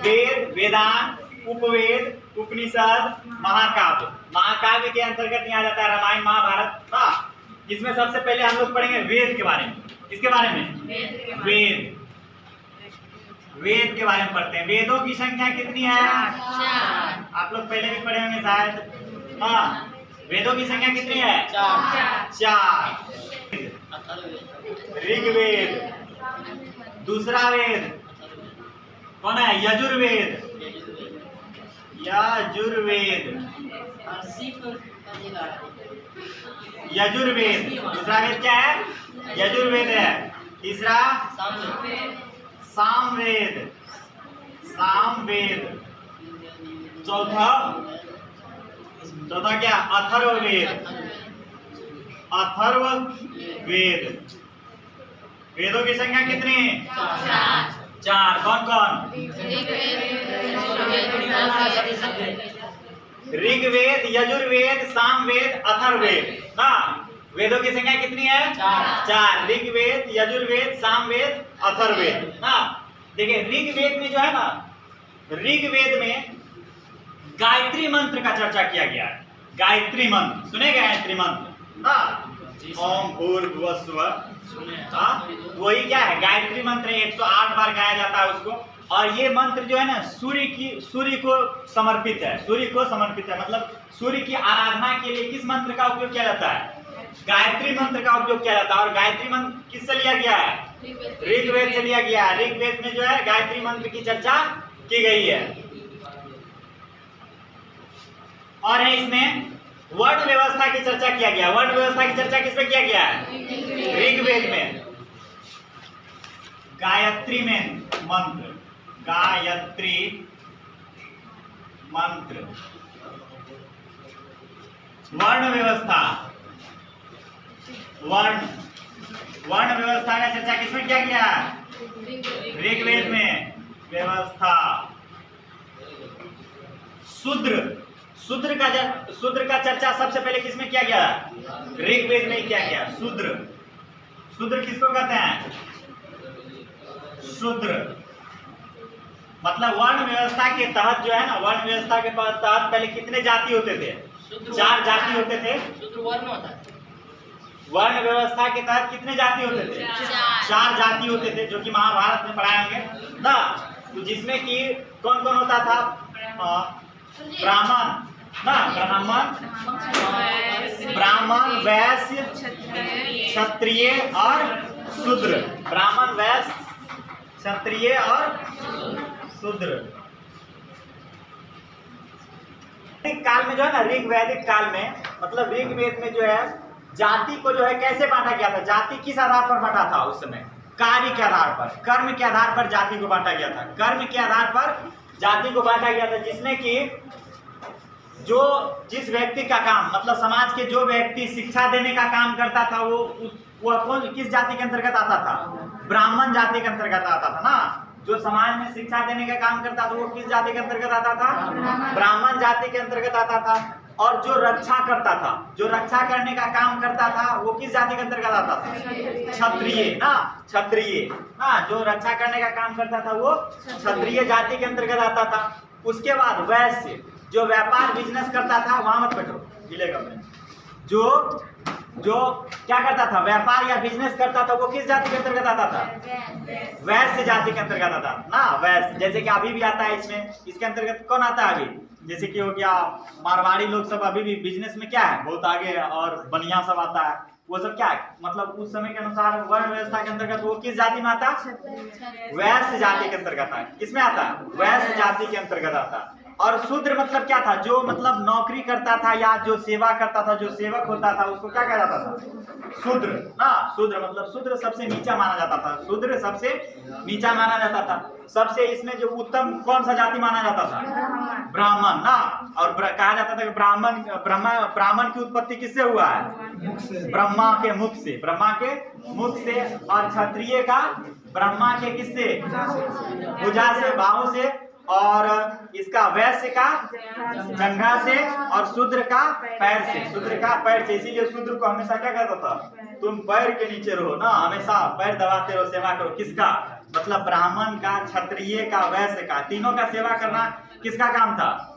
वेद, वेदांत, उपवेद, उपनिषद, महाकाव्य। महाकाव्य के अंतर्गत यहाँ जाता है रामायण, महाभारत। हाँ, इसमें सबसे पहले हम लोग पढ़ेंगे वेद के बारे में। किसके बारे में? वेद। वेद के बारे में पढ़ते हैं। वेदों की संख्या कितनी है? 4। आप लोग पहले भी पढ़े होंगे शायद। हाँ, वेदों की संख्या कितनी है? 4। ऋग्वेद, दूसरा वेद कौन है? यजुर्वेद। यजुर्वेद, यजुर्वेद। दूसरा वेद क्या है? यजुर्वेद है। तीसरा सामवेद, सामवेद। चौथा क्या? अथर्ववेद, अथर्ववेद। वेदों की संख्या कितनी? 4। कौन कौन? ऋग्वेद, यजुर्वेद, सामवेद, अथर्ववेद। ना, वेदों की संख्या कितनी है? 4। ऋग्वेद, यजुर्वेद, सामवेद, अथर्ववेद। ना, देखिए ऋग्वेद में जो है ना, ऋग्वेद में गायत्री मंत्र का चर्चा किया गया है। गायत्री मंत्र सुने? गायत्री मंत्र ना, ओम भूर्भुवः स्वः। वही क्या है? गायत्री मंत्र 108 बार गाया जाता है उसको। और ये मंत्र जो है ना, सूर्य को समर्पित है। सूर्य को समर्पित है, मतलब सूर्य की आराधना के लिए किस मंत्र का उपयोग किया जाता है? गायत्री मंत्र का उपयोग किया जाता है। और गायत्री मंत्र किससे लिया गया है? ऋग्वेद से लिया गया है। ऋग्वेद में जो है गायत्री मंत्र की चर्चा की गई है। और है इसमें वर्ण व्यवस्था की चर्चा किया गया। वर्ण व्यवस्था की चर्चा किसमें किया गया है? ऋग्वेद में। गायत्री में मंत्र, गायत्री मंत्र। वर्ण व्यवस्था, वर्ण व्यवस्था का चर्चा किसमें किया गया? ऋग्वेद में। व्यवस्था। शूद्र का चर्चा सबसे पहले किसमें किया गया? ऋग्वेद में किया गया। शूद्र किसको कहते हैं? शूद्र मतलब वर्ण व्यवस्था के तहत जो है ना, वर्ण व्यवस्था के तहत पहले कितने जाति होते थे? 4 जाति होते थे। वर्ण व्यवस्था के तहत कितने जाति होते थे? 4 जाति होते थे, जो कि महाभारत में पढ़ाए होंगे ना। तो जिसमें कि कौन कौन होता था? ब्राह्मण ना, ब्राह्मण, वैश्य, क्षत्रिय और शूद्र। ब्राह्मण, वैश्य, क्षत्रिय और शूद्र। काल में जो है ना, ऋग्वैदिक काल में, मतलब ऋग्वेद में जो है जाति को जो है कैसे बांटा गया था? जाति किस आधार पर बांटा था उस समय? कार्य के आधार पर, कर्म के आधार पर जाति को बांटा गया था। कर्म के आधार पर जाति को बांटा गया था, जिसमें कि जिस व्यक्ति का काम, मतलब समाज के जो व्यक्ति शिक्षा देने का काम करता था, वो कौन, किस जाति के अंतर्गत आता था? ब्राह्मण जाति के अंतर्गत आता था ना। जो समाज में शिक्षा देने का काम करता था वो किस जाति के अंतर्गत आता था? ब्राह्मण जाति के अंतर्गत आता था। और जो रक्षा करता था, जो रक्षा करने का काम करता था, वो किस जाति के अंतर्गत आता था? क्षत्रिय ना, क्षत्रिय ना। जो रक्षा करने का काम करता था वो क्षत्रिय जाति के अंतर्गत आता था। उसके बाद वैश्य, जो व्यापार बिजनेस करता था, वहां मत बैठो गिलेगा मैं, जो क्या करता था? व्यापार या बिजनेस करता था, वो किस जाति के अंतर्गत आता था? वैश्य जाति के अंतर्गत आता ना। वैश्य, जैसे कि अभी भी आता है इसमें, इसके अंतर्गत कौन आता है अभी? जैसे कि हो गया मारवाड़ी लोग सब अभी भी बिजनेस में क्या है, बहुत आगे, और बनिया सब आता है। वो सब क्या है, मतलब उस समय के अनुसार वर्ण व्यवस्था के अंतर्गत वो किस जाति में आता? वैश्य जाति के अंतर्गत आता है। किसमें आता है? वैश्य जाति के अंतर्गत आता है। और शूद्र मतलब क्या था? जो मतलब नौकरी करता था या जो सेवा करता था, जो सेवक होता था, उसको क्या कहा जाता था? शूद्र ना। शूद्र मतलब शूद्र सबसे नीचा माना जाता था। शूद्र सबसे नीचा माना जाता था। सबसे इसमें जो उत्तम कौन सा जाति माना जाता था? ब्राह्मण ना। और कहा जाता था कि ब्राह्मण की उत्पत्ति किससे हुआ है? ब्रह्मा के मुख से, ब्रह्मा के मुख से। और क्षत्रिय का ब्रह्मा के किससे? भुजा से, बाहु से। और इसका वैश्य का जंघा से, और शूद्र का पैर से, शूद्र का पैर से। इसीलिए शूद्र को हमेशा क्या कहता था? तुम पैर के नीचे रहो ना, हमेशा पैर दबाते रहो, सेवा करो। किसका? मतलब ब्राह्मण का, क्षत्रिय का, वैश्य का, तीनों का सेवा करना किसका काम था?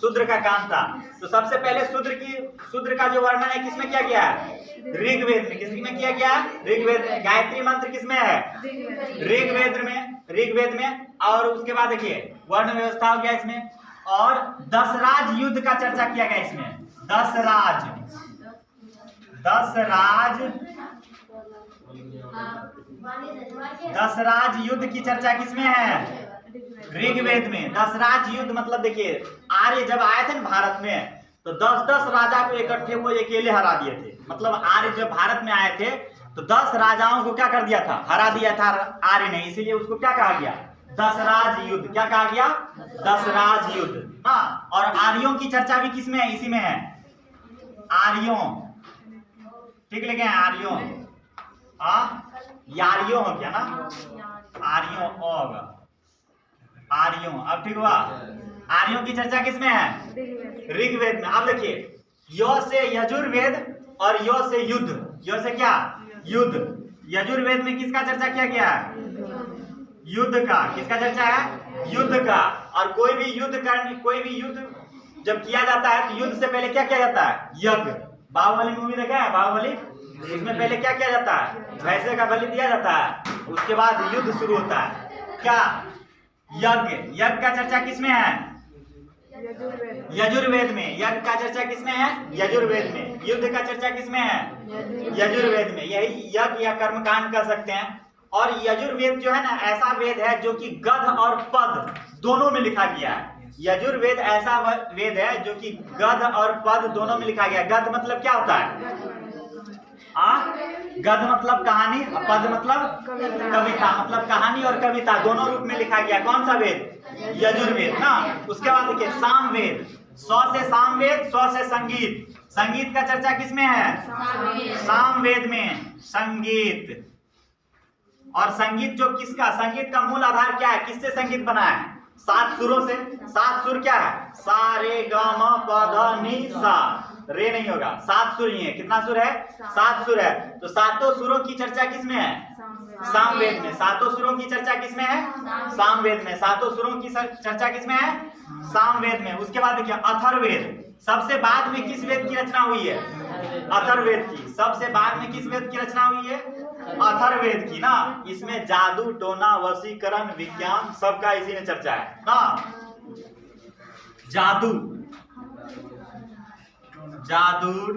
शूद्र का काम था। तो सबसे पहले शूद्र का जो वर्णन है किसमें किया गया है? ऋग्वेद में। किसमें किया गया? ऋग्वेद में। गायत्री मंत्र किसमें है? ऋग्वेद में। और उसके बाद देखिए वर्ण व्यवस्था हो गया इसमें, और दशराज युद्ध का चर्चा किया गया इसमें। दशराज युद्ध की चर्चा किसमें है? ऋग्वेद में। दशराज युद्ध मतलब देखिए आर्य जब आए थे ना भारत में, तो 10-10 राजा को इकट्ठे वो अकेले हरा दिए थे। मतलब आर्य जब भारत में आए थे तो 10 राजाओं को क्या कर दिया था? हरा दिया था आर्य ने। इसीलिए उसको क्या कहा गया? दशराज युद्ध। क्या कहा गया? दशराज युद्ध। हाँ, और आर्यों की चर्चा भी किसमें है? इसी में है। आर्यों, ठीक लिखे हैं? आर्यों, यारियों हो गया ना? आर्यों होगा, आर्यों। अब ठीक हुआ? आर्यों की चर्चा किसमें है? ऋग्वेद में। अब देखिए यो से यजुर्वेद और यो से युद्ध। यो से क्या? युद्ध। यजुर्वेद में किसका चर्चा किया गया है? युद्ध का। किसका चर्चा है? युद्ध का। और कोई भी युद्ध जब किया जाता है तो युद्ध से पहले क्या किया जाता है? यज्ञ। बाहुबली मूवी देखा है? बाहुबली, उसमें पहले क्या किया जाता है? भैंसे का बलि दिया जाता है, उसके बाद युद्ध शुरू होता है। क्या? यज्ञ। यज्ञ का चर्चा किसमें है? यजुर्वेद में। यज्ञ का चर्चा किसमें है? यजुर्वेद में। युद्ध का चर्चा किसमें है? यजुर्वेद में। यही यज्ञ या कर्मकांड कर सकते हैं। और यजुर्वेद जो है ना, ऐसा वेद है जो कि गद्य और पद दोनों में लिखा गया है। यजुर्वेद ऐसा वेद है जो कि गद्य और पद दोनों में लिखा गया है। गद्य मतलब क्या होता है? गद्य मतलब कहानी, पद मतलब कविता। मतलब कहानी और कविता दोनों रूप में लिखा गया। कौन सा वेद? यजुर्वेद ना। उसके बाद देखिए सामवेद। सौ से सामवेद, सौ से संगीत। संगीत का चर्चा किसमें है? सामवेद में। संगीत। और संगीत जो किसका? संगीत का मूल आधार क्या है? किससे संगीत बना है? 7 सुरों से। 7 सुर क्या है? सा रे ग म प ध नि सा। रे नहीं होगा, 7 सुर ही है। कितना सुर है? 7 सुर है। तो 7 सुरों की चर्चा किसमें है? सामवेद में। 7 सुरों की चर्चा किसमें है? सामवेद में। 7 सुरों की चर्चा किसमें है? सामवेद में। उसके बाद देखिए अथर्ववेद। सबसे बाद में किस वेद की रचना हुई है? अथर्ववेद की। सबसे बाद में किस वेद की रचना हुई है? अथर्ववेद की ना। इसमें जादू टोना वशीकरण विज्ञान सबका इसी में चर्चा है ना। जादू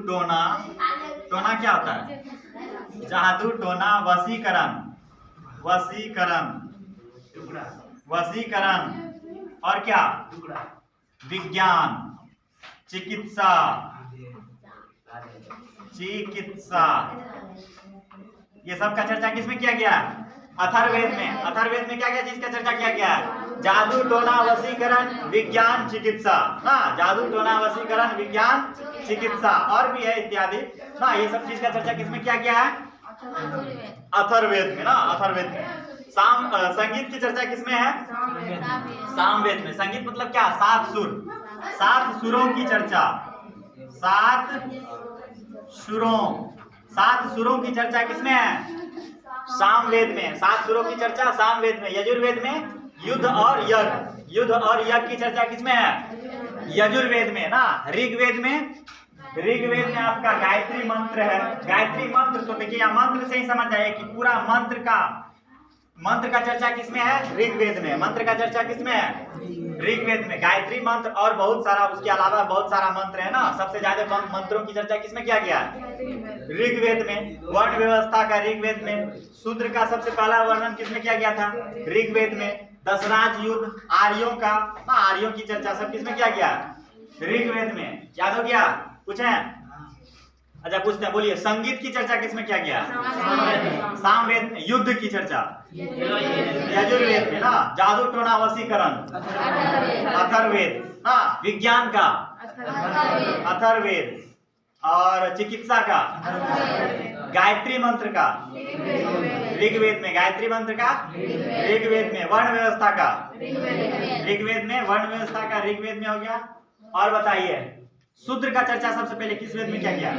टोना क्या होता है? जादू टोना वशीकरण और क्या? विज्ञान, चिकित्सा। ये सब का चर्चा किसमें किया गया? अथर्ववेद में। अथर्ववेद में क्या क्या चीज का चर्चा किया गया है? जादू टोना वशीकरण विज्ञान चिकित्सा ना। जादू टोना वशीकरण विज्ञान चिकित्सा और भी है इत्यादि ना। ये सब चीज का चर्चा किसमें किया गया है? अथर्ववेद में ना। अथर्ववेद में। संगीत की चर्चा किसमें है? सामवेद में। संगीत मतलब क्या? 7 सुर। 7 सुरों की चर्चा। 7 सुरों की चर्चा किसमें है? सामवेद में। 7 सुरों की चर्चा सामवेद में। यजुर्वेद में युद्ध और यज्ञ की चर्चा किसमें है? यजुर्वेद में ना। ऋग्वेद में आपका गायत्री मंत्र है। गायत्री मंत्र तो देखिए यहाँ मंत्र से ही समझ जाइए कि पूरा मंत्र का चर्चा किसमें है? ऋग्वेद में। मंत्र का चर्चा किसमें है? ऋग्वेद में। गायत्री मंत्र और बहुत सारा, उसके अलावा बहुत सारा मंत्र है ना। सबसे ज्यादा मंत्रों की चर्चा किसमें किया गया? ऋग्वेद में। वर्ण व्यवस्था का ऋग्वेद में। शूद्र का सबसे पहला वर्णन किसमें किया गया था? ऋग्वेद में। दशराज युद्ध, आर्यों का, आर्यों की चर्चा सब किसमें किया गया? ऋग्वेद में। याद हो गया? कुछ है? अच्छा पूछते हैं, बोलिए। संगीत की चर्चा किसमें किया गया? सामवेद में। युद्ध की चर्चा यजुर्वेद में ना। जादू टोना वशीकरण अथर्ववेद ना। विज्ञान का अथर्ववेद। और चिकित्सा का गायत्री मंत्र का ऋग्वेद में। गायत्री मंत्र का ऋग्वेद में। वर्ण व्यवस्था का ऋग्वेद में। वर्ण व्यवस्था का ऋग्वेद में हो गया। और बताइए शूद्र का चर्चा सबसे पहले किस वेद में किया गया?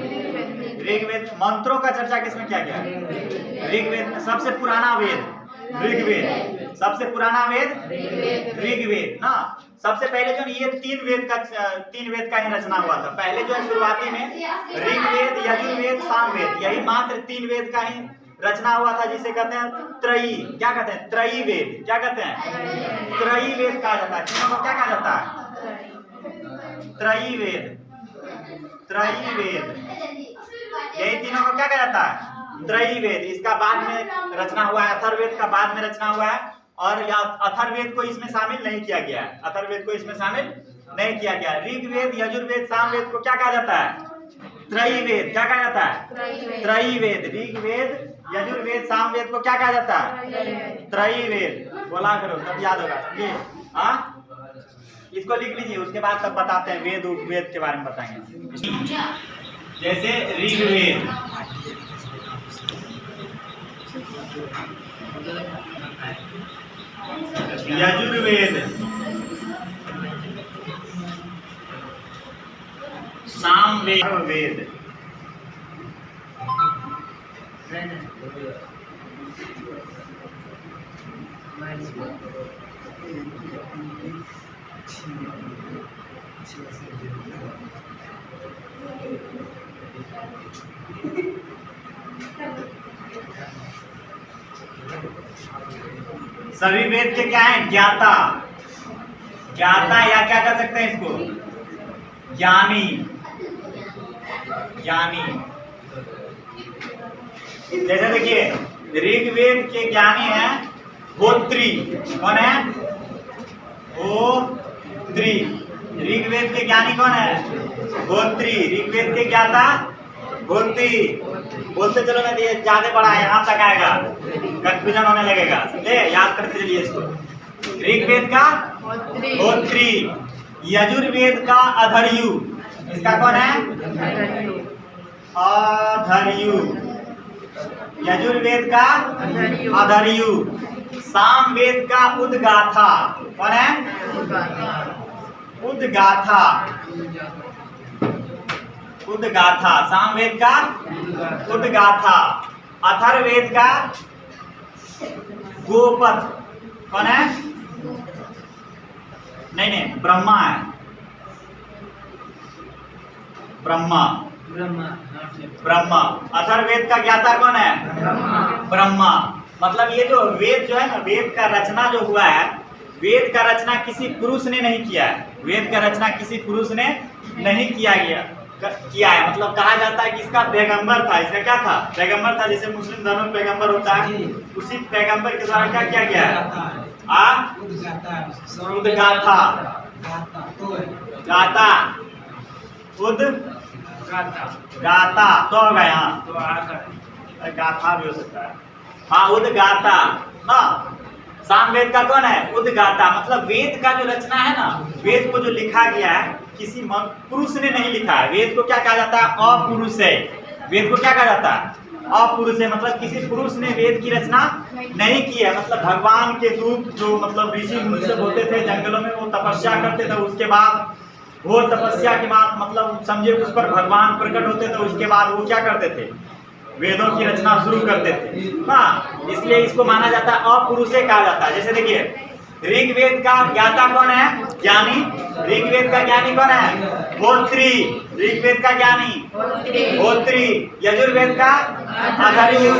ऋग्वेद। मंत्रों का चर्चा किसमें किया गया? ऋग्वेद में। सबसे पुराना वेद ऋग्वेद। सबसे पुराना वेद ऋग्वेद ना। सबसे पहले जो ये तीन वेद का ही रचना हुआ था। पहले जो है शुरुआती में ऋग्वेद, यजुर्वेद, सामवेद, यही मात्र तीन वेद का ही रचना हुआ था, जिसे कहते हैं त्रयी। क्या कहते हैं? त्रयी वेद। क्या कहते हैं? त्रयी वेद कहा जाता है। तीनों को क्या कहा जाता है? त्रयी वेद। त्रयी वेद, यही तीनों को क्या कहा जाता है? त्रयी वेद। इसका बाद में रचना हुआ है, अथर्ववेद का बाद में रचना हुआ है, और अथर्ववेद को इसमें शामिल नहीं किया गया है। अथर्ववेद को इसमें शामिल नहीं किया गया। ऋग्वेद, यजुर्वेद, सामवेद को क्या कहा जाता है? त्रयी वेद। क्या कहा जाता है? त्रयी वेद। ऋग्वेद, यजुर्वेद, सामवेद को क्या कहा जाता है? त्रयी वेद। बोला करो तब याद होगा। समझिए? हाँ, इसको लिख लीजिए, उसके बाद तब बताते हैं वेद उपवेद के बारे में बताएंगे। जैसे ऋग्वेद, यजुर्वेद, सामवेद, सभी वेद के क्या है? ज्ञाता। ज्ञाता या क्या कर सकते हैं इसको? ज्ञानी। ज्ञानी। जैसे देखिए, ऋग्वेद के ज्ञानी है होत्री। कौन है? होत्री। ऋग्वेद के ज्ञानी कौन है? होत्री। ऋग्वेद के ज्ञाता होत्री। बोलते चलो, मैं ये ज्यादा बड़ा है, यहाँ तक आएगा, कंफ्यूजन होने लगेगा। समझे? याद करते चलिए इसको। ऋग्वेद का होत्री, यजुर्वेद का अधर्यु। इसका कौन है? अधर्यु। यजुर्वेद का अधर्यु। सामवेद का उद्गाथा। कौन है? उद्गाथा। उद्गाथा। सामवेद का उद्गाथा। अथर्ववेद का गोपथ। कौन है? नहीं, ब्रह्मा है। ब्रह्मा। ब्रह्मा। अथर्ववेद का ज्ञाता कौन है? ब्रह्मा। मतलब ये जो वेद जो है ना, वेद का रचना जो हुआ है, वेद का रचना किसी पुरुष ने नहीं किया है। वेद का रचना किसी पुरुष ने नहीं किया है। मतलब कहा जाता है कि इसका पैगंबर था। इसका क्या था? पैगंबर था। जैसे मुस्लिम धर्म में पैगंबर होता है, उसी पैगंबर के द्वारा क्या किया गया है? उद्गाथा। गाता। गाता तो हो गया। गाथा भी हो सकता है। हाँ, उद्गाता ना। सामवेद का कौन है? उद्गाता। मतलब वेद का जो रचना है ना, वेद को जो लिखा गया है, किसी पुरुष ने नहीं लिखा है। वेद को क्या कहा जाता है? अपुरुष है। वेद को क्या कहा जाता है? अपुरुष है। मतलब किसी पुरुष ने वेद की रचना नहीं की है। मतलब भगवान के दूत जो मतलब ऋषि मुनि सब होते थे जंगलों में, वो तपस्या करते थे। उसके बाद वो तपस्या के बाद मतलब समझे उस पर भगवान प्रकट होते थे। उसके बाद वो क्या करते थे? वेदों की रचना शुरू करते थे। हाँ, इसलिए इसको माना जाता है अपुरुष कहा जाता है। जैसे देखिए, ऋग्वेद का ज्ञाता कौन है? ज्ञानी। ऋग्वेद का ज्ञानी कौन है? होत्री। ऋग्वेद का ज्ञानी होत्री। यजुर्वेद का अधर्यु।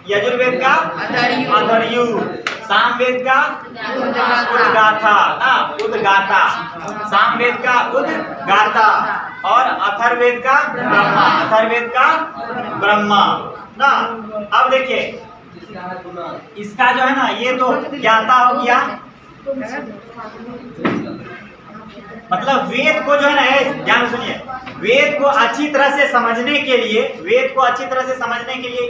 यजुर्वेद का अधर्यु। सामवेद का उद्गाथा। उद्गाता। सामवेद का उद्गाता। और अथर्ववेद का ब्रह्मा। अथर्ववेद का ब्रह्मा ना। अब देखिए, इसका जो है ना, ये तो ज्ञाता हो गया। मतलब वेद को जो है ना, ध्यान सुनिए, वेद को अच्छी तरह से समझने के लिए, वेद को अच्छी तरह से समझने के लिए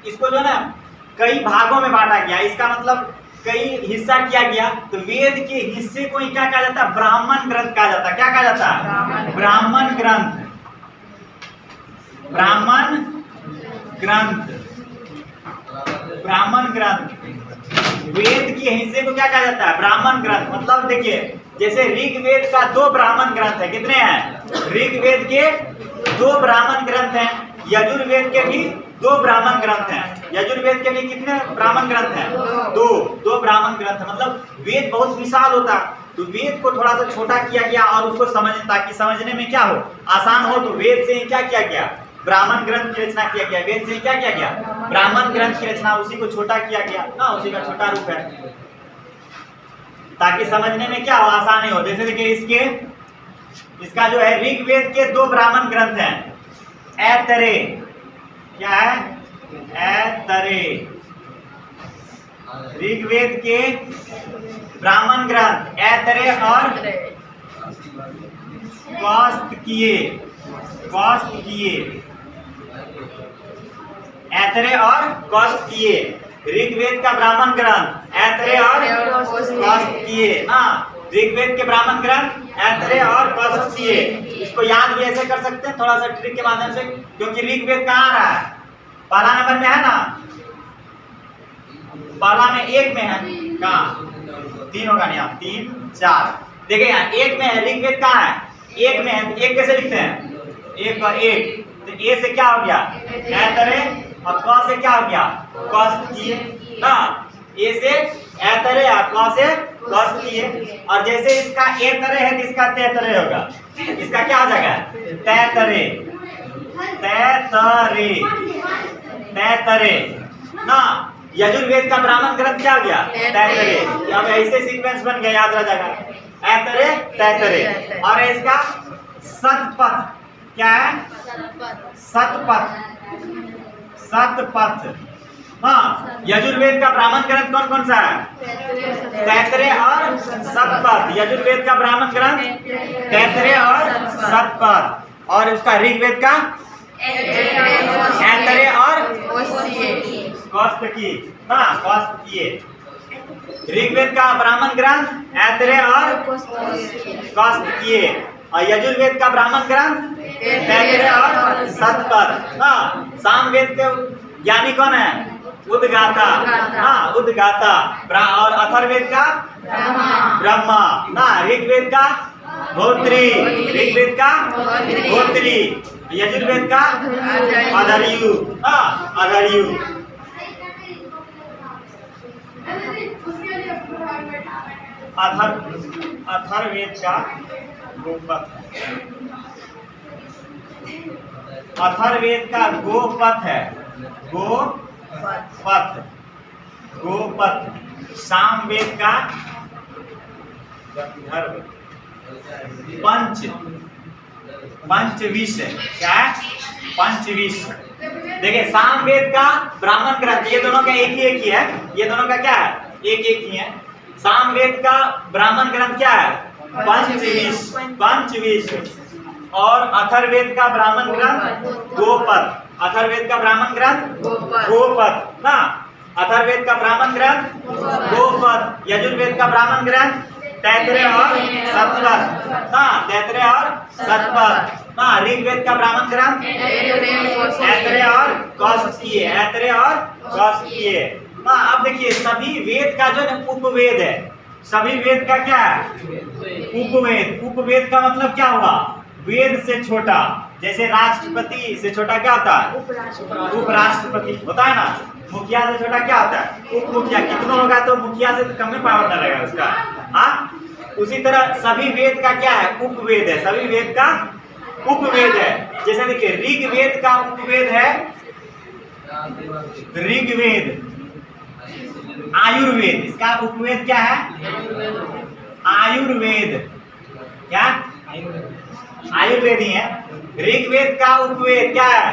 इसको जो है ना कई भागों में बांटा गया। इसका मतलब कई हिस्सा किया गया। तो वेद के हिस्से को ही क्या कहा जाता है? ब्राह्मण ग्रंथ कहा जाता है। क्या कहा जाता है? ब्राह्मण ग्रंथ। ब्राह्मण ग्रंथ। ब्राह्मण ग्रंथ। वेद के हिस्से को क्या कहा जाता है? ब्राह्मण ग्रंथ। मतलब देखिए, जैसे ऋग्वेद का 2 ब्राह्मण ग्रंथ है। कितने हैं? ऋग्वेद के 2 ब्राह्मण ग्रंथ हैं। यजुर्वेद के भी 2 ब्राह्मण ग्रंथ हैं। यजुर्वेद के लिए कितने ब्राह्मण ग्रंथ हैं? 2 ब्राह्मण ग्रंथ। मतलब वेद बहुत विशाल होता, तो वेद को थोड़ा सा छोटा किया गया और उसको ताकि समझने में क्या हो, आसान हो। तो वेद से क्या किया गया? ब्राह्मण ग्रंथ की रचना किया गया। वेद से क्या किया गया? ब्राह्मण ग्रंथ की रचना, उसी को छोटा किया गया ना, उसी का छोटा रूप है, ताकि समझने में क्या हो, आसानी हो। जैसे देखिए इसका जो है ऋग्वेद के 2 ब्राह्मण ग्रंथ हैं, ऐतरे, क्या है? ऐतरे। ऋग्वेद के ब्राह्मण ग्रंथ ऐतरे और कौस्तुकीय, ऐतरे और कौस्तुकीय। ऋग्वेद का ब्राह्मण ग्रंथ ऐतरे और कौस्तुकीय ना, ऋग्वेद के ब्राह्मण ग्रंथ ऐतरे और कौस्तुकीय। इसको याद भी ऐसे कर सकते हैं थोड़ा सा ट्रिक के माध्यम से, क्योंकि ऋग्वेद कहाँ आ रहा है? पहला नंबर में है ना, पहला में 1 में है, कहाँ 3 होगा नहीं, 3 4 देखिए यहाँ 1 में है, ऋग्वेद कहाँ है? 1 में है। 1 कैसे लिखते हैं? 1 और 1, तो ए से क्या हो गया? ऐतरे, और क से क्या हो गया? कौस्तुकीय ना, ए से ऐतरे और क से कौस्तुकीय। और जैसे इसका ऐतरे है तो इसका तैतरे होगा, इसका क्या हो जाएगा? तैतरे, तैतरे, तैतरे ना। यजुर्वेद का ब्राह्मण ग्रंथ क्या हो गया? तैतरे। अब ऐसे सीक्वेंस बन गया, याद रह जाएगा, ऐतरे तैतरे। और इसका शतपथ, क्या है? शतपथ, शतपथ। हाँ, यजुर्वेद का ब्राह्मण ग्रंथ कौन कौन सा है? तैतरे और शतपथ। यजुर्वेद का ब्राह्मण ग्रंथ तैतरे और शतपथ। और उसका ऋग्वेद का ऐतरे और कौस्तुकीय, हाँ कौस्तुकीय। ऋग्वेद का ब्राह्मण ग्रंथ ऐतरे और कौस्तुकीय, और यजुर्वेद का ब्राह्मण ग्रंथ तैतरे और शतपथ। हाँ, सामवेद के ज्ञानी कौन है? उद्गाता, हाँ उद्गाता। और अथर्ववेद का ब्रह्मा ना, ऋग्वेद का होत्री, ऋग्वेद का होत्री, यजुर्वेद का अधर्यु, हाँ अधर्यु। अथर्ववेद का गोपथ, अथर्ववेद का गोपथ है, गोपथ, गोपथ। सामवेद का पंचविश, क्या है? पंचविश। देखिए सामवेद का ब्राह्मण ग्रंथ, ये दोनों का एक ही है, ये दोनों का क्या है? एक ही है। सामवेद का ब्राह्मण ग्रंथ क्या है? पंचविश। और अथर्ववेद का ब्राह्मण ग्रंथ गोपथ, अथर्ववेद का ब्राह्मण ग्रंथ गोपथ ना, अथर्ववेद का ब्राह्मण ग्रंथ गोपथ। यजुर्वेद का ब्राह्मण ग्रंथ तैतरे और शतपथ ना, तैतरे और शतपथ ना। ऋग्वेद का ब्राह्मण ग्रंथ ऐतरे और कौस्तुकीय, ऐतरे और कौस्तुकीय ना। अब देखिए सभी वेद का जो उपवेद है, सभी वेद का क्या है? उपवेद। उपवेद का मतलब क्या हुआ? वेद से छोटा। जैसे राष्ट्रपति से छोटा क्या होता है? उपराष्ट्रपति होता है ना। मुखिया से छोटा क्या होता है? उप मुखिया। कितना होगा तो मुखिया से तो कम में पावर न रहेगा उसका। हाँ, उसी तरह सभी वेद का क्या है? उपवेद है। सभी वेद का उपवेद है। जैसे देखिए ऋग्वेद का उपवेद है ऋग्वेद, आयुर्वेद। इसका उपवेद क्या है? आयुर्वेद। क्या? आयुर्वेद ही है। ऋग्वेद का उपवेद क्या है?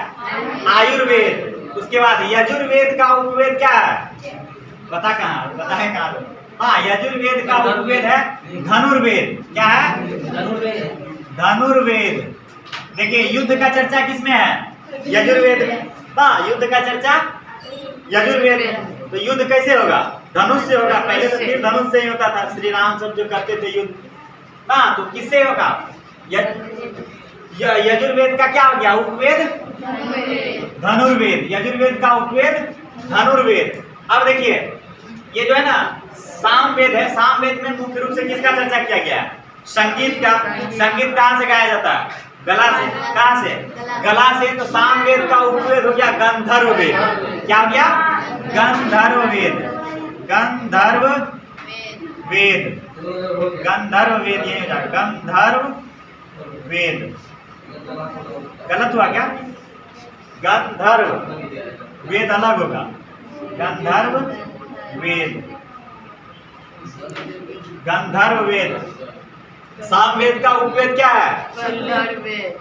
आयुर्वेद। उसके बाद यजुर्वेद का उपवेद क्या है? बता कहाँ, बता है कहाँ? हाँ, यजुर्वेद का उपवेद है धनुर्वेद। क्या है? धनुर्वेद। देखिए युद्ध का चर्चा किसमें है? यजुर्वेद में। हाँ, युद्ध का चर्चा यजुर्वेद में। तो युद्ध कैसे होगा? धनुष से होगा। पहले तो तीर धनुष से ही होता था, श्री राम सब जो करते थे युद्ध। हाँ, तो किससे होगा? यजुर्वेद का क्या हो गया? उपवेद धनुर्वेद। यजुर्वेद का उपवेद धनुर्वेद। अब देखिए ये जो है ना सामवेद है, सामवेद में मुख्य रूप से किसका चर्चा किया गया है? संगीत का। संगीत कहाँ से गाया जाता है? गला से, कहाँ से? गला से। तो सामवेद का उपवेद हो गया गंधर्व वेद। क्या हो गया? गंधर्व वेद। गंधर्व वेद, गंधर्व वेद ये गंधर्व वेद। गलत हुआ क्या? गंधर्व वेद अलग होगा, गंधर्व वेद, गंधर्व वेद। सामवेद का उपवेद क्या है?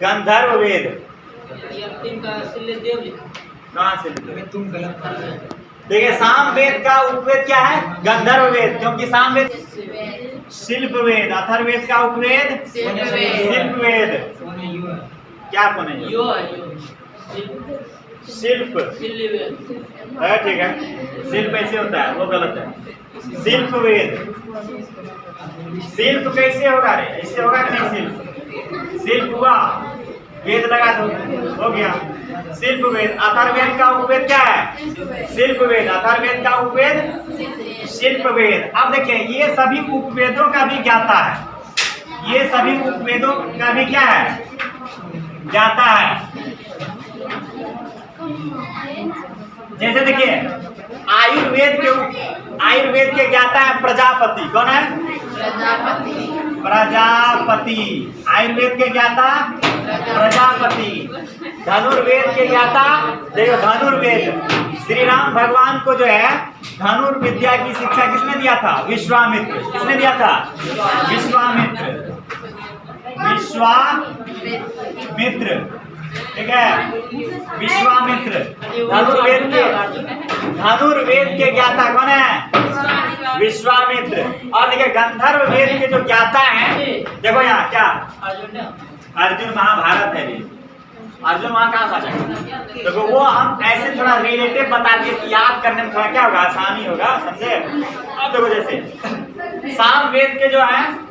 गंधर्व वेद। कहाँ से? देखिए सामवेद का उपवेद क्या है? गंधर्व वेद, क्योंकि सामवेद शिल्प वेद, अथर्ववेद का उपवेद शिल्प वेद। क्या कौन है? शिल्प है, ठीक है। शिल्प ऐसे होता है, वो गलत है। शिल्प वेद, शिल्प कैसे होगा रे? ऐसे होगा कि नहीं? शिल्प, शिल्प हुआ, वेद लगा तो हो गया शिल्प वेद। अथर्ववेद का उपवेद क्या है? शिल्प वेद। अथर्ववेद का उपवेद शिल्प वेद। अब देखिए ये सभी उपवेदों का भी ज्ञाता है, ये सभी उपवेदों का भी क्या है? ज्ञाता है। जैसे देखिए आयुर्वेद के ज्ञाता है प्रजापति। कौन है? प्रजापति। आयुर्वेद के ज्ञाता प्रजापति। धनुर्वेद के ज्ञाता देखो धनुर्वेद। श्री राम भगवान को जो है धनुर्विद्या की शिक्षा किसने दिया था? विश्वामित्र। किसने दिया था? विश्वामित्र। विश्वामित्र, ठीक है, विश्वामित्र। धनुर्वेद के ज्ञाता कौन है? विश्वामित्र। और देखिए गंधर्व वेद के जो ज्ञाता हैं, देखो यहाँ क्या अर्जुन महाभारत है। अर्जुन वहाँ कहाँ था? देखो वो हम ऐसे थोड़ा रिलेटिव बता दिए कि याद करने में थोड़ा क्या होगा, आसानी होगा, समझे? अब देखो जैसे सामवेद के जो है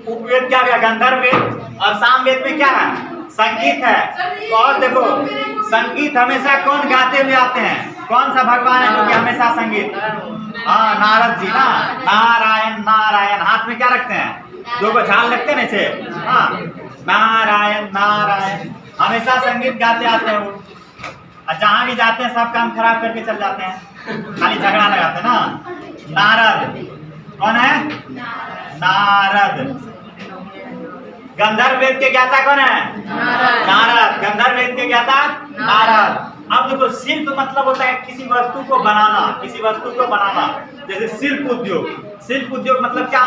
उपवेद क्या है? गंधर्व वेद। और सामवेद में क्या है? संगीत है। और देखो संगीत हमेशा कौन गाते हुए आते हैं? कौन सा भगवान है जो कि हमेशा संगीत? हाँ, नारद जी ना। नारायण नारायण हाथ में क्या रखते हैं? दो को झाल लगते हैं ऐसे। हाँ, नारायण नारायण हमेशा संगीत गाते आते हैं वो। और जहाँ भी जाते हैं सब काम खराब करके चल जाते हैं, खाली झगड़ा लगाते हैं ना। नारद कौन है? नारद। गंधर्व वेद के ज्ञाता कौन है? नारद। गंधर्व वेद के ज्ञाता नारद। अब देखो शिल्प मतलब होता है किसी वस्तु को बनाना, किसी वस्तु को बनाना। जैसे शिल्प उद्योग। शिल्प उद्योग मतलब क्या?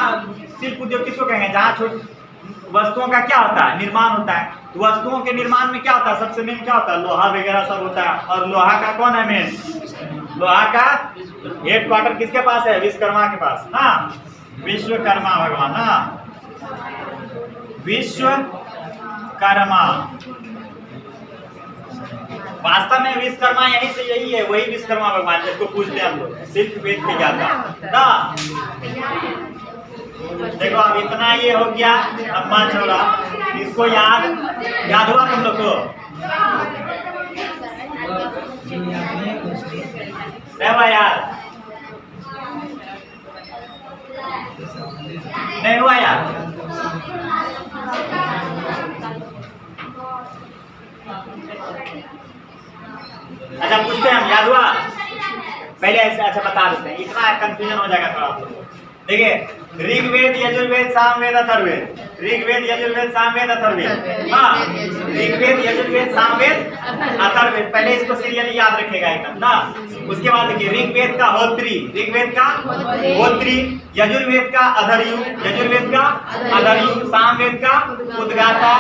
शिल्प उद्योग किसको कहेंगे? जहाँ वस्तुओं का क्या होता है? निर्माण होता है। तो वस्तुओं के निर्माण में क्या होता है? सबसे मेन क्या होता है? लोहा वगैरह सब होता है। और लोहा का कौन है मेन? लोहा का हेडक्वार्टर किसके पास है? विश्वकर्मा के पास ना। विश्वकर्मा भगवान ना, विश्वकर्मा। वास्तव में विश्वकर्मा यही से यही है, वही विश्वकर्मा भगवान जिसको पूछते हैं हम लोग, शिल्प वेद के ज्ञाता ना। देखो अब इतना ये हो गया, लंबा चौड़ा, इसको याद हुआ तुम लोग को? यार नहीं हुआ यार? अच्छा पूछते हैं हम, याद हुआ? पहले ऐसे अच्छा बता देते हैं, इतना कंफ्यूजन हो जाएगा थोड़ा आप लोग। देखिए ऋग्वेद यजुर्वेद सामवेद अथर्ववेद। ऋग्वेद यजुर्वेद सामवेद अथर्ववेद। हाँ, ऋग्वेद यजुर्वेद सामवेद अथर्ववेद। पहले इसको सीरियली याद रखेगा एकदम ना। उसके बाद देखिए ऋग्वेद का होत्री, ऋग्वेद का होत्री, यजुर्वेद का अधर्यु, यजुर्वेद का अधर्यु, सामवेद का उद्गाता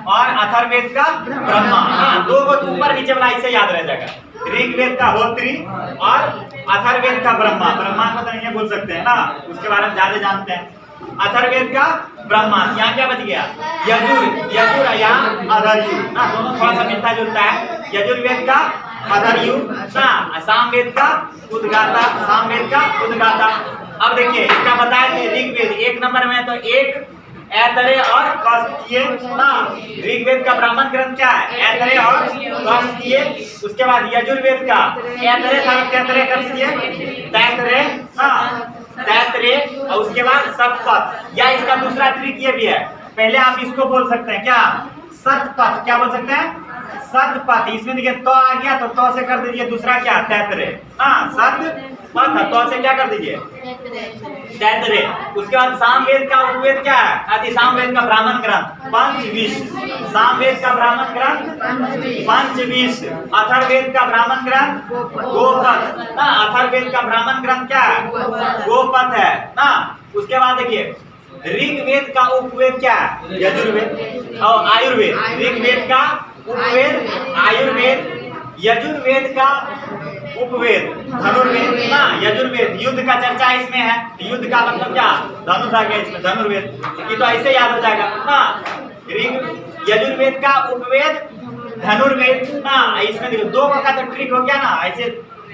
और अथर्ववेद का ब्रह्मा। हाँ, दो को ऊपर नीचे वाला इसे याद रह जाएगा। ऋग्वेद का होत्री और अथर्ववेद का ब्रह्मा। ब्रह्मा को तो नहीं बोल सकते हैं ना, उसके बारे में ज्यादा जानते हैं। अथर्ववेद का ब्रह्मा। यहाँ क्या बच गया? यजुर या अधर्यु ना, दोनों थोड़ा सा मिलता जुलता है। यजुर्वेद का अधर्यु ना, सामवेद का उद्गाता, सामवेद का उद्गाता। अब देखिए इसका बताया थे ऋग्वेद 1 नंबर में, तो 1 ऐतरे और कौस्तुभीय ना। ऋग्वेद का ब्राह्मण ग्रंथ क्या है? ऐतरे और कौस्तुभीय। उसके बाद यजुर्वेद का ऐतरे था, कैतरे कौस्तुभीय, तैतरे हाँ, तैतरे। और उसके बाद सतपथ, या इसका दूसरा ट्रिक ये भी है, पहले आप इसको बोल सकते हैं क्या? सतपथ, क्या बोल सकते हैं? सतपथ। इसमें देखिए तो आ गया तो तो से कर दीजिए दूसरा क्या? तैतरे। हाँ, सतपथ, तो से क्या कर दीजिए? तैतरे। उसके बाद सामवेद का उपवेद क्या है? अति सामवेद का ब्राह्मण ग्रंथ पंचविश। सामवेद का ब्राह्मण ग्रंथ पंचविश। अथर्ववेद का ब्राह्मण ग्रंथ गोपथ ना। अथर्ववेद का ब्राह्मण ग्रंथ क्या है? गोपथ है ना। उसके बाद देखिए ऋग्वेद का उपवेद क्या है? यजुर्वेद और आयुर्वेद। ऋग्वेद का उपवेद आयुर्वेद। यजुर्वेद का उपवेद धनुर्वेद ना। यजुर्वेद युद्ध का चर्चा इसमें है। युद्ध का मतलब क्या? धनुष आ गया इसमें, धनुर्वेद की तो ऐसे याद हो जाएगा ना। यजुर्वेद का उपवेद धनुर्वेद ना। इसमें देखो दो का तो ट्रिक हो गया ना, ऐसे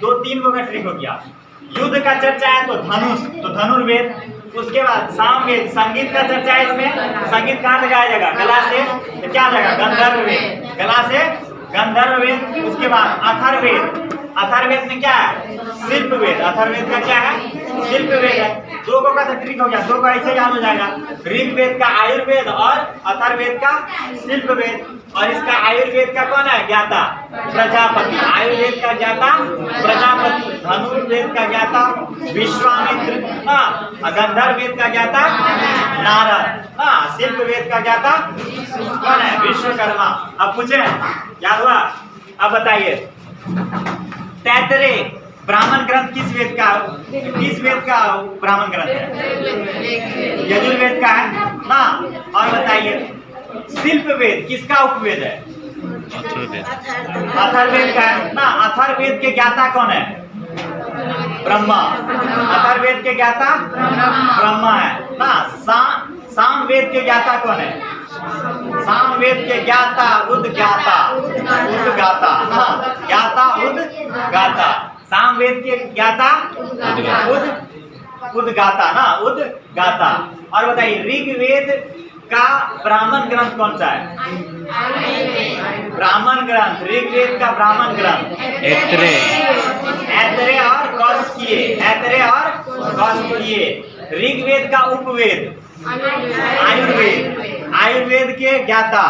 दो तीन का ट्रिक हो गया। युद्ध का चर्चा है तो धनुष, तो धनुर्वेद। उसके बाद सामवेद, संगीत का चर्चा है इसमें। संगीत कहाँ लगाया जाएगा? गला से, तो क्या जाएगा? गंधर्ववेद। गला से गंधर्ववेद। उसके बाद अथर्ववेद। अथर्ववेद में क्या है? शिल्पवेद। अथर्ववेद का क्या है? शिल्पवेद है। दो का तो ट्रिक हो गया, दो का ऐसे याद हो जाएगा। ऋग्वेद का आयुर्वेद और अथर्ववेद का शिल्पवेद। और इसका आयुर्वेद का कौन है ज्ञाता? प्रजापति। आयुर्वेद का ज्ञाता प्रजापति। धनुर्वेद का ज्ञाता विश्वामित्र। हाँ, गंधर्ववेद का ज्ञाता नारद। हाँ, शिल्पवेद का ज्ञाता कौन है? विश्वकर्मा। अब पूछे याद हुआ? अब बताइए तैतरे ब्राह्मण ग्रंथ किस वेद का ब्राह्मण ग्रंथ है? यजुर्वेद का है ना। और बताइए शिल्पवेद किसका उपवेद है? अथर्ववेद का है ना। अथर्ववेद के ज्ञाता कौन है? ब्रह्मा। अथर्ववेद के ज्ञाता ब्रह्मा है ना। सामवेद के ज्ञाता कौन है? सामवेद के ज्ञाता उद्गाता। उद्गाता हाँ, ज्ञाता उद्गाता। सामवेद के ज्ञाता उद्गाता ना, उद्गाता। और बताइए ऋग्वेद का ब्राह्मण ग्रंथ कौन सा है? ब्राह्मण ग्रंथ ऋग्वेद का ब्राह्मण ग्रंथ ऐतरेय और कौशिकीय। ऐतरेय और कौशिकीय। ऋग्वेद का उपवेद आयुर्वेद। आयुर्वेद के ज्ञाता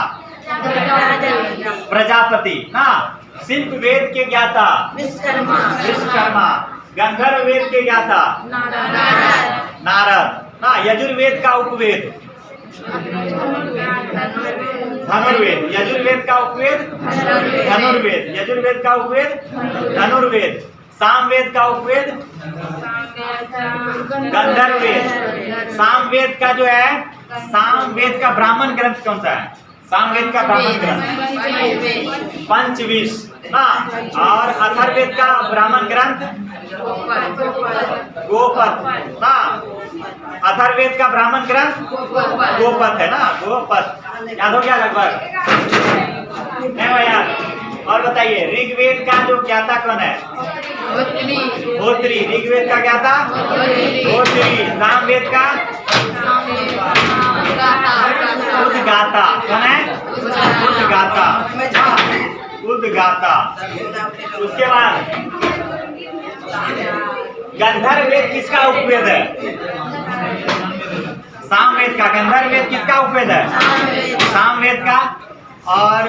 प्रजापति ना। शिल्पवेद के ज्ञाता विश्वकर्मा। गंधर्ववेद के ज्ञाता नारद ना। यजुर्वेद का उपवेद धनुर्वेद। यजुर्वेद का उपवेद धनुर्वेद। यजुर्वेद का उपवेद धनुर्वेद। सामवेद का उपवेद गंधर्ववेद। सामवेद का जो है, सामवेद का ब्राह्मण ग्रंथ कौन सा है? सामवेद का ब्राह्मण ग्रंथ पंचविश ना। और अथर्ववेद का ब्राह्मण ग्रंथ गोपथ ना। अथर्ववेद का ब्राह्मण ग्रंथ गोपथ है ना। गोपथ याद हो गया लगभग? नहीं भैया? और बताइए ऋग्वेद का जो ज्ञाता कौन है? होत्री। ऋग्वेद का ज्ञाता होत्री। सामवेद का उद्गाता कौन है? उद्गाता उद्गाता। उसके बाद गंधर्ववेद किसका उपवेद है? सामवेद का। गंधर्ववेद किसका उपवेद है? सामवेद का। और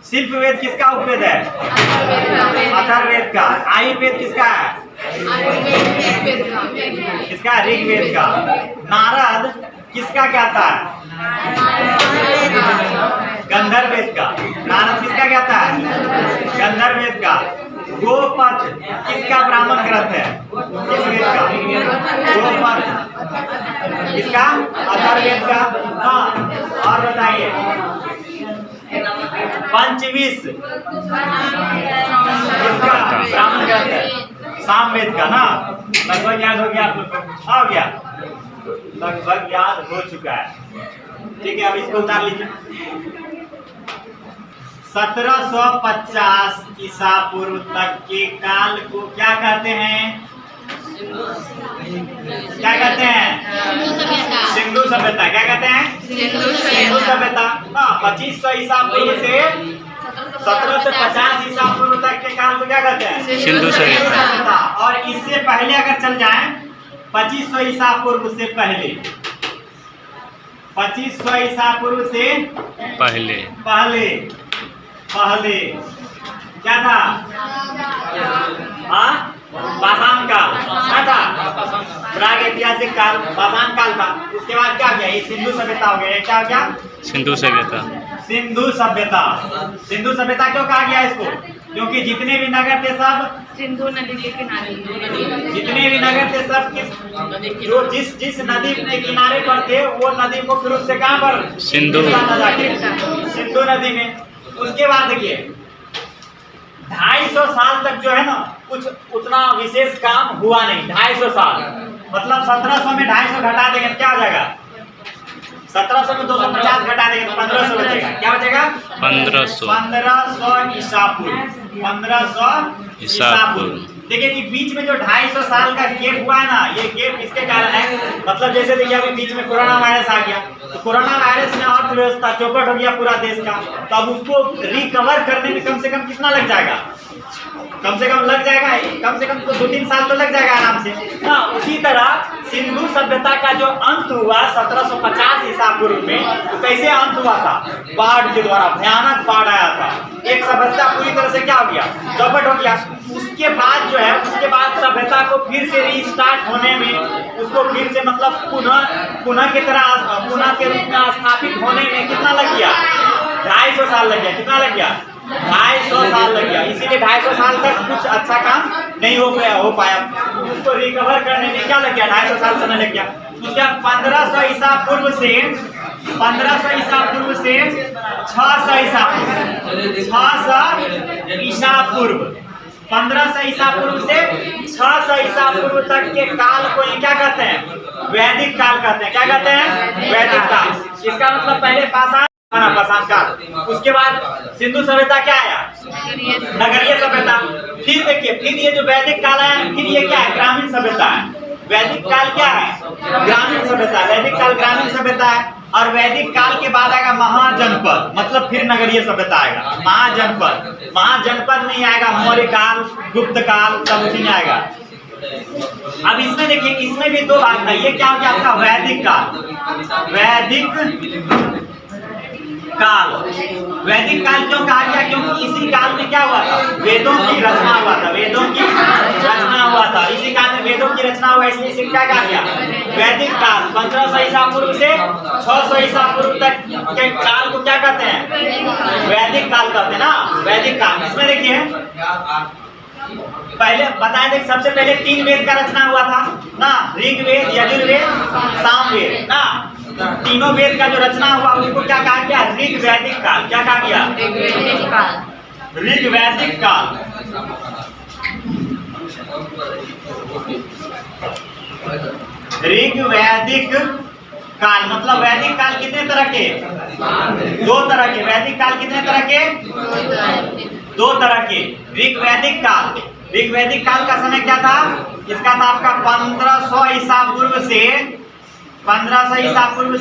शिल्पवेद किसका उपवेद है? अथर्ववेद का। आयुर्वेद किसका है? किसका? ऋग्वेद का। नारद किसका ज्ञाता है? गंधर्ववेद का। नारद किसका ज्ञाता है? गंधर्ववेद का। गोपथ किसका ब्राह्मण ग्रंथ है? किस वेद का? गोपथ किसका? अथर्ववेद का। हाँ, और बताइए पंचविश किसका ब्राह्मण ग्रंथ है? सामवेद का ना। लगभग याद हो गया आप लोग को? आ गया, लगभग याद हो चुका है। ठीक है, अब इसको उतार लीजिए। 1750 ईसा पूर्व तक के काल को क्या कहते हैं? क्या कहते हैं? सिंधु सभ्यता। क्या कहते हैं? सिंधु सभ्यता। हाँ, 2500 ईसा पूर्व से 1750 ईसा पूर्व तक के काल को क्या कहते हैं? सिंधु सभ्यता। और इससे पहले अगर चल जाएं 2500 ईसा पूर्व से पहले, 2500 ईसा पूर्व से पहले पहले पहले क्या था? हाँ, पाषाण काल क्या था? प्राग ऐतिहासिक काल, पाषाण काल था। उसके बाद क्या गया? ये सिंधु सभ्यता हो गया। ये क्या हो गया? सिंधु सभ्यता। सिंधु सभ्यता। सिंधु सभ्यता क्यों कहा गया इसको? क्योंकि जितने भी नगर थे सब सिंधु नदी के किनारे, जितने भी नगर थे सब जो जिस नदी के किनारे पर थे वो नदी को फिर उससे कहाँ पर? सिंधु सिंधु नदी में। उसके बाद देखिए 250 साल तक जो है ना कुछ उतना विशेष काम हुआ नहीं। 250 साल मतलब 1700 में 250 घटा देंगे क्या हो जाएगा? 1700 में 250 घटा देंगे तो 1500 बचेगा। क्या बचेगा? 1500 ईसा पूर्व। 1500 ईसा पूर्व। देखिए कि बीच में जो 250 साल का गैप हुआ है ना, ये गैप इसके कारण है, मतलब जैसे देखिए अभी बीच में कोरोना वायरस आ गया तो कोरोना वायरस ने अर्थव्यवस्था चौपट हो गया पूरा देश का। तो अब उसको रिकवर करने में कम से कम कितना लग जाएगा? कम से कम लग जाएगा, कम से कम तो 2-3 साल तो लग जाएगा आराम से ना। उसी तरह सिंधु सभ्यता का जो अंत हुआ 1750 ईसा पूर्व में, तो कैसे अंत हुआ था? बाढ़ के द्वारा, भयानक बाढ़ आया था। एक सभ्यता पूरी तरह से क्या हो गया? चौपट हो गया। उसके बाद जो है, उसके बाद सभ्यता को फिर से रीस्टार्ट होने में, उसको फिर से मतलब पुनः के रूप में स्थापित होने में कितना लग गया? 250 साल लग गया। कितना लग गया? 250 साल लग गया। इसीलिए 250 साल तक कुछ अच्छा काम नहीं हो पाया। उसको रिकवर करने में क्या लग गया? 250 साल समय लग गया। उसके बाद 1500 ईसा पूर्व से 600 ईसा पूर्व 1500 ईसा पूर्व से 600 ईसा पूर्व तक के काल को ये क्या कहते हैं? वैदिक काल कहते हैं। क्या कहते हैं? वैदिक काल। इसका मतलब पहले पाषाण काल, उसके बाद सिंधु सभ्यता क्या आया? नगरीय सभ्यता। फिर देखिए फिर ये जो वैदिक काल है, फिर ये क्या है? ग्रामीण सभ्यता है। वैदिक काल क्या है? ग्रामीण सभ्यता। वैदिक काल ग्रामीण सभ्यता है। और वैदिक काल के बाद आएगा महाजनपद, मतलब फिर नगरीय सभ्यता आएगा। महाजनपद नहीं आएगा, मौर्य काल, गुप्त काल सब उसी में आएगा। अब इसमें देखिए, इसमें भी दो भाग था। ये क्या हो गया आपका? वैदिक काल। वैदिक काल क्यों कहा गया? क्योंकि इसी काल में क्या हुआ था? वेदों की रचना हुआ था। इसी काल में वेदों की रचना हुआ, इसलिए इसे क्या कहा गया? वैदिक काल। 1500 ईसा पूर्व से 600 ईसा पूर्व तक के काल को क्या कहते हैं? वैदिक काल कहते हैं ना। वैदिक काल। इसमें देखिए पहले बताया देख, सबसे पहले 3 वेद का रचना हुआ था ना, ऋग्वेद, यजुर्वेद, सामवेद ना। तीनों वेद का जो रचना हुआ उसको क्या कहा गया? ऋग्वैदिक काल। क्या कहा गया? ऋग्वैदिक काल। ऋग्वैदिक काल मतलब वैदिक काल कितने तरह के? 2 तरह के। वैदिक काल कितने तरह के? 2 तरह के। ऋग्वैदिक काल का समय क्या था? इसका था आपका 1500 ईसा पूर्व से 1000 ईसा पूर्व।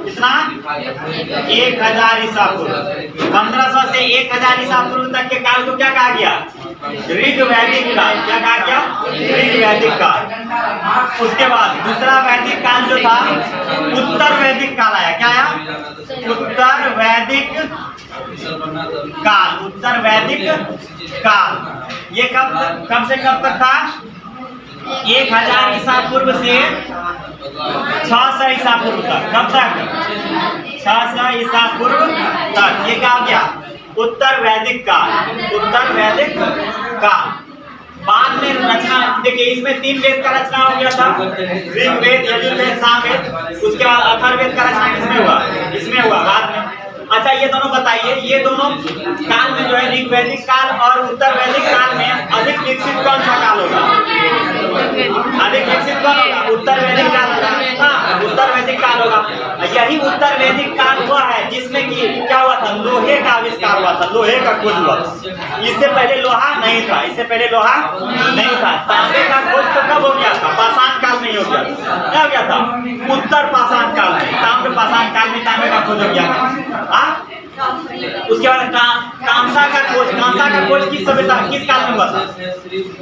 कितना? 1000 ईसा पूर्व। 1500 से 1000 ईसा पूर्व तक के काल को क्या कहा गया? ऋग्वैदिक काल। क्या कहा गया? ऋग्वैदिक काल। उसके बाद दूसरा वैदिक काल जो था उत्तर वैदिक काल आया। क्या आया? उत्तर वैदिक काल। ये कब से कब तक था? 1000 ईसा पूर्व से 600 ईसा पूर्व तक। कब तक? 600 ईसा पूर्व तक। ये क्या हो गया? उत्तर वैदिक काल। बाद में रचना देखिए, इसमें 3 वेद का रचना हो गया था, ऋग्वेद, यजुर्वेद, सामवेद। उसके बाद अथर्ववेद का रचना किसमें हुआ? इसमें हुआ बाद में। अच्छा ये दोनों बताइए, ये दोनों काल में जो है ऋग्वैदिक काल और उत्तर वैदिक काल में अधिक विकसित कौन सा काल होगा? अधिक विकसित कौन होगा? उत्तर वैदिक काल होगा। हाँ, उत्तर वैदिक काल होगा। यही उत्तर वैदिक काल हुआ है जिसमें कि क्या हुआ था? लोहे का आविष्कार हुआ था, लोहे का खोज हुआ। इससे पहले लोहा नहीं था। तांबे का खोज तो कब हो गया था? पाषाण काल में हो गया। क्या हो गया था? उत्तर पाषाण काल में, ताम्र पाषाण काल में तांबे का खोज हो गया। उसके बाद कांसा का खोज किस सभ्यता किस काल में हुआ था?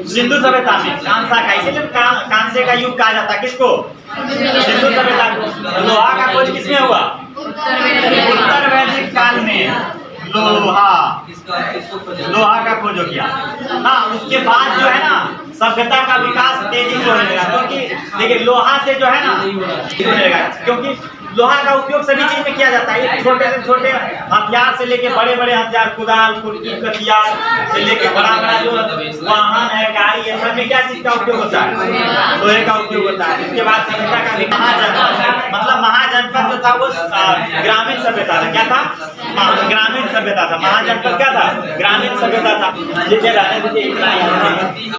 सिंधु सभ्यता में कांसा का, इसीलिए कांसे का युग कहा जाता है किसको? सिंधु सभ्यता को। लोहा का खोज किसमें हुआ? उत्तर वैदिक काल में लोहा का खोज हो गया। हाँ, उसके बाद जो है ना सभ्यता का विकास तेजी से होने लगा, क्योंकि देखिए लोहा से जो है ना होने लगा, क्योंकि लोहा का उपयोग सभी चीज में किया जाता है। छोटे से छोटे हथियार से लेके बड़े बड़े हथियार, कुदाल, खुरपी, कटियार से लेके बड़ा बड़ा जो वाहन है, गाड़ी है, सब में क्या चीज का उपयोग होता है? लोहे का उपयोग होता है। इसके बाद सभ्यता का महाजनपद, मतलब महाजनपद जो था वो ग्रामीण सभ्यता था। क्या था? ग्रामीण सभ्यता था। महाजनपद क्या था? ग्रामीण सभ्यता था।